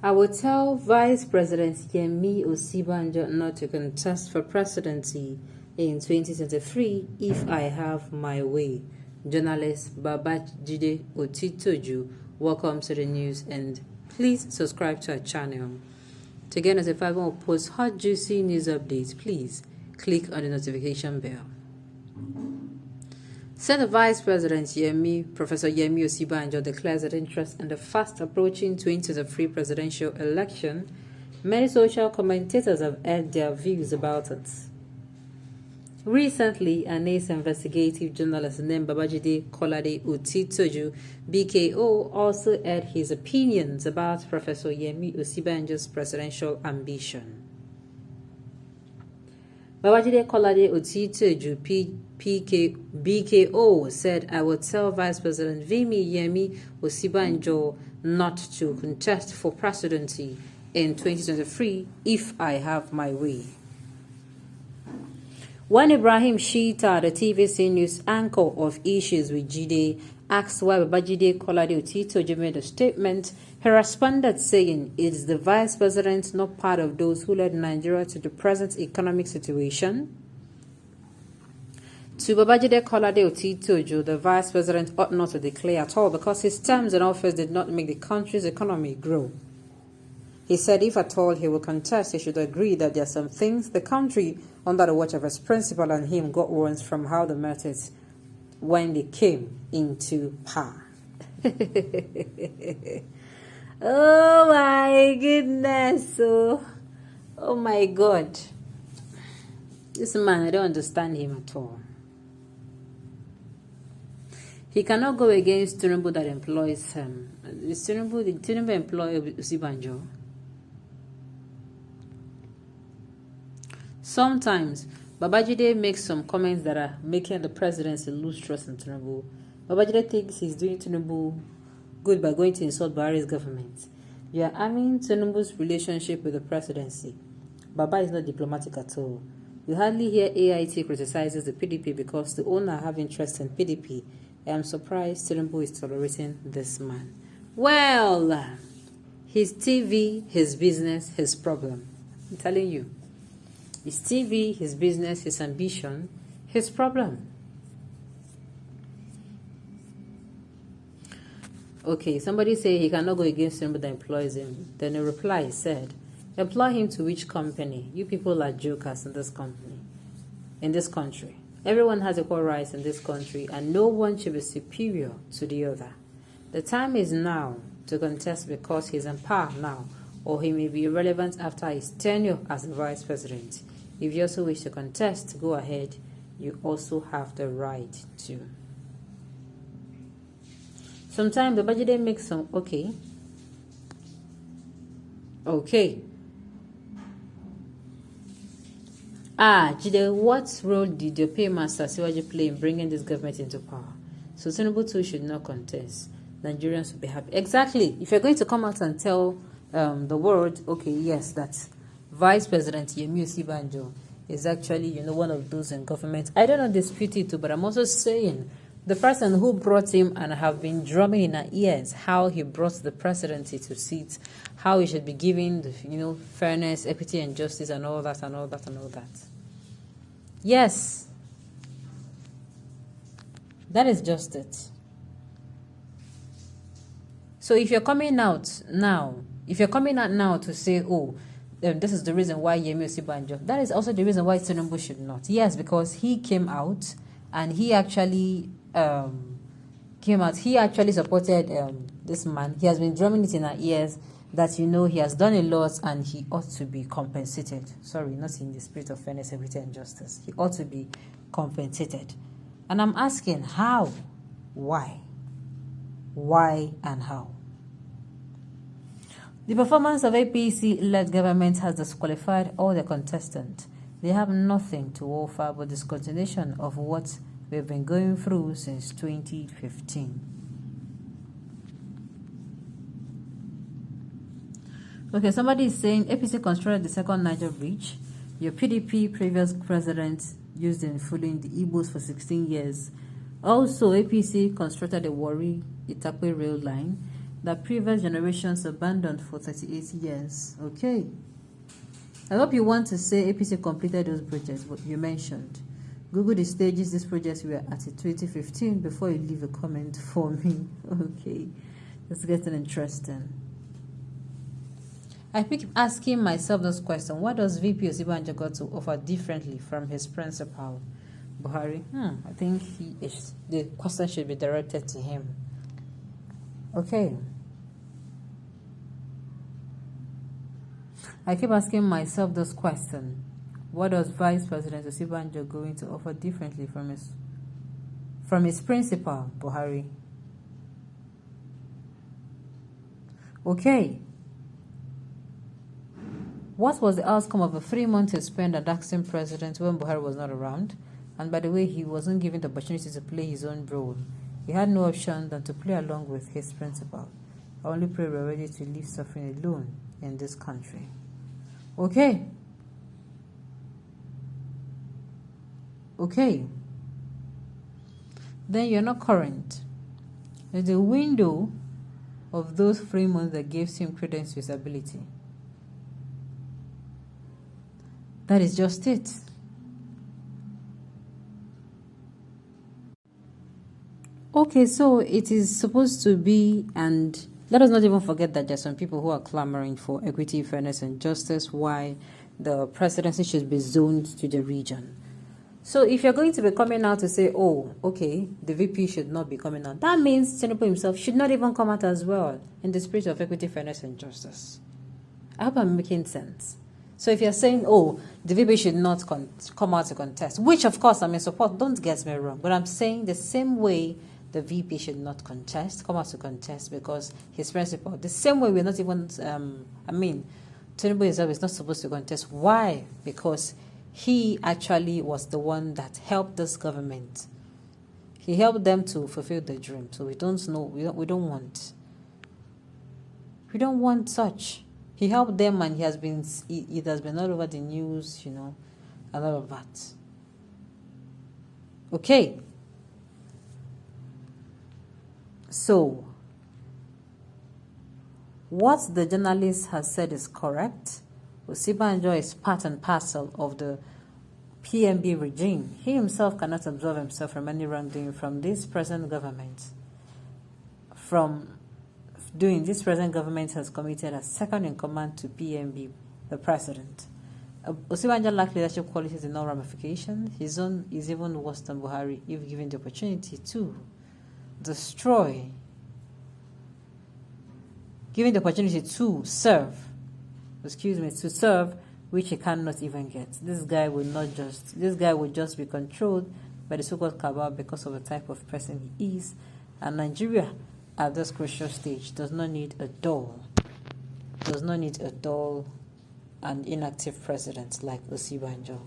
I will tell Vice President Yemi Osinbajo not to contest for presidency in 2023 if I have my way. Journalist Babajide Otitoju, welcome to the news and please subscribe to our channel. To get notified when we post hot juicy news updates, please click on the notification bell. Senate Vice President Professor Yemi Osinbajo declares an interest in the fast approaching 2023 presidential election. Many social commentators have aired their views about it. Recently, an ace investigative journalist named Babajide Otitoju, BKO, also aired his opinions about Professor Yemi Osinbajo's presidential ambition. Babajide Otitoju, BKO, said, I will tell Vice President Yemi Osinbajo not to contest for presidency in 2023 if I have my way. When Ibrahim Shita, the TVC news anchor of Issues with Jide, asked why Babajide Otitoju made a statement, he responded saying, is the Vice President not part of those who led Nigeria to the present economic situation? To Babajide Otitoju, the Vice President ought not to declare at all because his terms in office did not make the country's economy grow. He said if at all he will contest, he should agree that there are some things the country, under the watch of his principal and him, got warrants from how the methods when they came into power. Oh my goodness. Oh my God. This man, I don't understand him at all. He cannot go against Tinubu that employs him. Did Tinubu employ Osinbajo? Sometimes, Babajide makes some comments that are making the presidency lose trust in Tinubu. Babajide thinks he's doing Tinubu good by going to insult Buhari's government. You are harming Tinubu's relationship with the presidency. Baba is not diplomatic at all. You hardly hear AIT criticizes the PDP because the owner have interest in PDP. I am surprised Tinubu is tolerating this man. Well, his TV, his business, his problem. I'm telling you. His TV, his business, his ambition, his problem. Okay, somebody say he cannot go against somebody that employs him. Then a reply said, employ him to which company? You people are jokers in this company, in this country. Everyone has equal rights in this country and no one should be superior to the other. The time is now to contest because he's in power now, or he may be irrelevant after his tenure as the vice president. If you also wish to contest, go ahead. You also have the right to. Sometimes the budget makes some okay. Jide, what role did your paymaster Siwaji play in bringing this government into power? So Tinubu too should not contest. Nigerians will be happy. Exactly. If you're going to come out and tell the world, okay, yes, that Vice President Yemi Osinbajo is actually, one of those in government. I don't dispute it too, but I'm also saying the person who brought him and have been drumming in our ears how he brought the presidency to seat, how he should be given the, fairness, equity, and justice, and all that, and all that, and all that. Yes, that is just it. So if you're coming out now, to say, this is the reason why Yemi Osinbajo, that is also the reason why Tinubu should not. Yes, because he came out and he actually supported this man. He has been drumming it in our ears that, he has done a lot and he ought to be compensated. Sorry, not in the spirit of fairness, equity, and justice. He ought to be compensated. And I'm asking, how? Why? Why and how? The performance of APC-led government has disqualified all the contestants. They have nothing to offer but this continuation of what we've been going through since 2015. Okay, somebody is saying APC constructed the second Niger bridge. Your PDP previous president used in fooling the Igbos for 16 years. Also, APC constructed the Warri Itakpe rail line. that previous generations abandoned for 38 years. Okay. I hope you want to say APC completed those projects, but you mentioned. Google the stages these projects were at in 2015 before you leave a comment for me. Okay. It's getting interesting. I keep asking myself this question. What does VP Osinbajo got to offer differently from his principal, Buhari? I think the question should be directed to him. Okay. I keep asking myself this question. What does Vice President Osinbajo going to offer differently from his principal, Buhari? Okay. What was the outcome of a 3-month he spent at acting president when Buhari was not around? And by the way, he wasn't given the opportunity to play his own role. He had no option than to play along with his principal. I only pray we're ready to leave suffering alone in this country. Okay. Okay. Then you're not current. There's a window of those 3 months that gives him credence to his ability. That is just it. Okay, so it is supposed to be, and let us not even forget that there are some people who are clamoring for equity, fairness, and justice, why the presidency should be zoned to the region. So if you're going to be coming out to say, oh, okay, the VP should not be coming out, that means Tinubu himself should not even come out as well in the spirit of equity, fairness, and justice. I hope I'm making sense. So if you're saying, oh, the VP should not come out to contest, which of course I'm in support, don't get me wrong, but I'm saying the same way the VP should not come out to contest because his principal, the same way we're not even, Tinubu himself is not supposed to contest. Why? Because he actually was the one that helped this government. He helped them to fulfill the dream. So we don't want such. He helped them and it has been all over the news, and all of that. Okay. So, what the journalist has said is correct. Osinbajo is part and parcel of the PMB regime. He himself cannot absolve himself from any wrongdoing from this present government. This present government has committed as second in command to PMB, the president. Osinbajo lacks leadership qualities in all ramifications. His own is even worse than Buhari if given the opportunity to given the opportunity to serve, which he cannot even get. This guy will just be controlled by the so-called cabal because of the type of person he is. And Nigeria, at this crucial stage, does not need a dull and inactive president like Osinbajo.